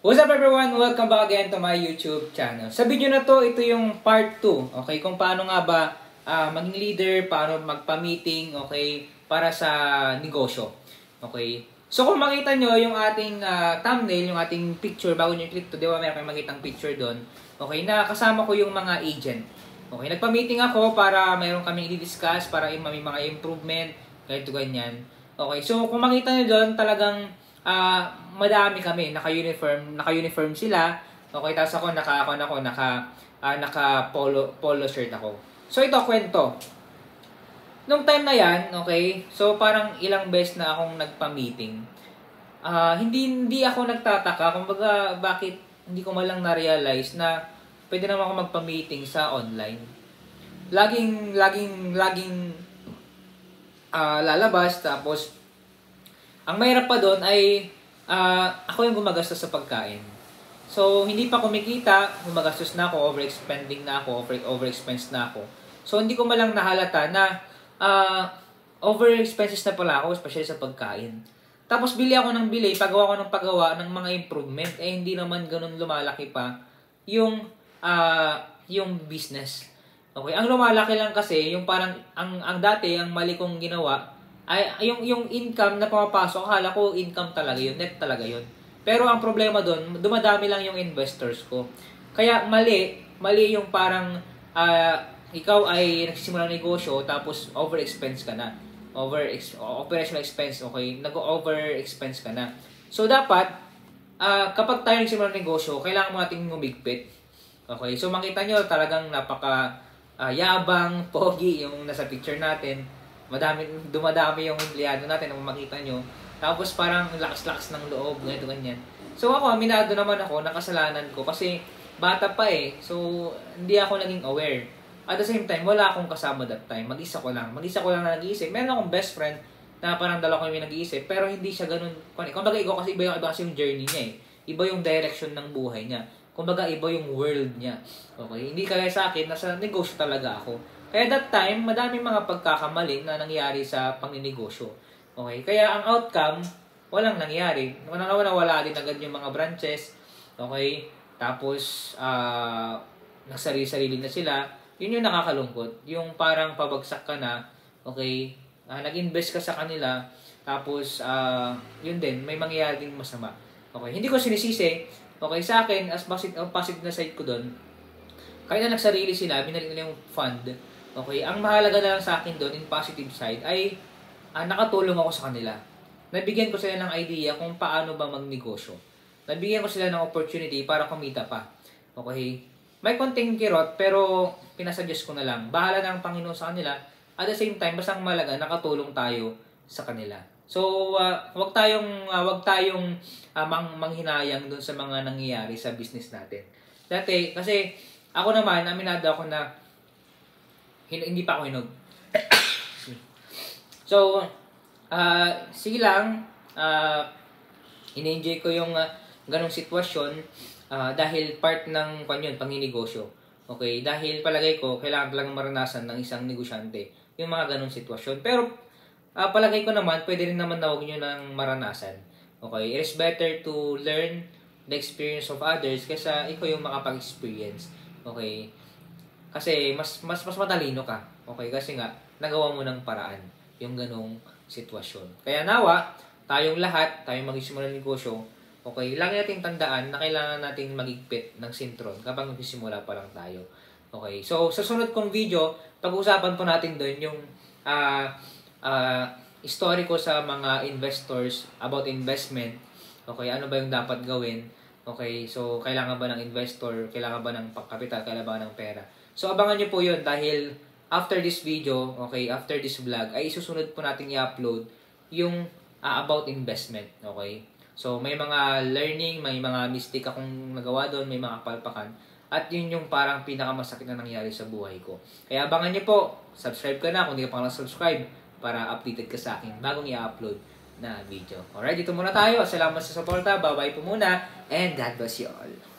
What's up everyone? Welcome back again to my YouTube channel. Sa video na to, ito yung part 2. Okay, kung paano nga ba maging leader, paano magpa-meeting, okay, para sa negosyo. Okay. So kung makita nyo yung ating thumbnail, yung ating picture, bago nyo click to, di ba meron kayong makitang picture doon. Okay, na kasama ko yung mga agent. Okay, nagpa-meeting ako para mayroon kaming i-discuss, para may mga improvement, ganito ganyan. Okay, so kung makita nyo doon, talagang madami kami, naka-uniform sila. Okay, tapos ako naka polo shirt ako. So ito kwento. Nung time na yan, okay, so parang ilang beses na akong nagpa-meeting. Hindi ako nagtataka, kumbaga bakit hindi ko malang na-realize na pwede naman ako magpa-meeting sa online. Laging lalabas, tapos ang mahirap pa doon ay ako yung gumagastos sa pagkain. So, hindi pa kumikita, gumagastos na ako, overexpending na ako, overexpense na ako. So, hindi ko malang nahalata na overexpenses na pala ako, especially sa pagkain. Tapos, bili ako ng bili, pagawa ko ng pagawa ng mga improvement, eh hindi naman ganun lumalaki pa yung business. Okay, ang lumalaki lang kasi, yung parang, ang dati, ang mali kong ginawa, ay yung income na pumapasok, akala ko income talaga yun, net talaga yun. Pero ang problema doon, dumadami lang yung investors ko. Kaya mali yung parang ikaw ay nagsisimula ng negosyo tapos overexpense ka na. Operational expense, okay? Nag-overexpense ka na. So dapat kapag tayo nagsisimula ng negosyo, kailangan mo nating umigpit. Okay? So makita nyo talagang napaka yabang, pogi yung nasa picture natin. Dumadami yung empleyado natin kung makita nyo. Tapos parang lakas-lakas ng loob, ganito ganyan. So ako, aminado naman ako, nakasalanan ko kasi bata pa eh. So hindi ako naging aware. At the same time, wala akong kasama that time. Mag-isa ko lang na nag-iisip. Meron akong best friend na parang dalawa kami nag-iisip, pero hindi siya ganun. Kumbaga ikaw kasi iba kasi yung journey niya eh. Iba yung direction ng buhay niya. Kumbaga iba yung world niya. Okay? Hindi kaya sa akin, nasa negosyo talaga ako. Kaya that time, madaming mga pagkakamali na nangyari sa pangninegosyo. Okay? Kaya ang outcome, walang nangyari. Wala din agad yung mga branches. Okay? Tapos, nagsarili-sarili na sila. Yun yung nakakalungkot. Yung parang pabagsak ka na. Okay? Nag-invest ka sa kanila. Tapos, yun din, may mangyayari din masama. Okay? Hindi ko sinisisi. Okay? Sa akin, as positive na side ko doon, kaya na nagsarili sila, binalik nila yung fund. Okay, ang mahalaga na lang sa akin doon in positive side ay nakatulong ako sa kanila. Nabigyan ko sila ng idea kung paano ba magnegosyo. Nabigyan ko sila ng opportunity para kumita pa. Okay, may konting kirot pero pinasuggest ko na lang. Bahala na ang Panginoon sa kanila. At the same time, basta ang mahalaga, nakatulong tayo sa kanila. So, wag tayong manghinayang doon sa mga nangyayari sa business natin. Dati, kasi ako naman, aminado ako na hindi pa ako hinog. So, sige lang, in-enjoy ko yung ganong sitwasyon dahil part ng pangninegosyo. Okay? Dahil palagay ko, kailangan talagang maranasan ng isang negosyante yung mga ganong sitwasyon. Pero, palagay ko naman, pwede rin naman na huwag nyo nang maranasan. Okay? It is better to learn the experience of others kaysa ikaw yung makapag-experience. Okay? Kasi mas matalino ka. Okay? Kasi nga, nagawa mo ng paraan yung ganong sitwasyon. Kaya nawa, tayong lahat, tayong magsisimula ng negosyo, okay, lagi nating tandaan na kailangan nating magigpit ng sintron kapag magsisimula pa lang tayo. Okay? So, sa sunod kong video, pag-uusapan po natin doon yung story ko sa mga investors about investment. Okay? Ano ba yung dapat gawin? Okay? So, kailangan ba ng investor? Kailangan ba ng pangkapital? Kailangan ba ng pera? So, abangan nyo po yun dahil after this video, okay, after this vlog, ay isusunod po natin i-upload yung about investment, okay? So, may mga learning, may mga mistake akong nagawa doon, may mga kapalpakan, at yun yung parang pinakamasakit na nangyari sa buhay ko. Kaya abangan nyo po, subscribe ka na kung hindi ka pa subscribe para updated ka sa akin bagong i-upload na video. Alright, dito muna tayo. Salamat sa suporta. Bye-bye po muna, and God bless you all.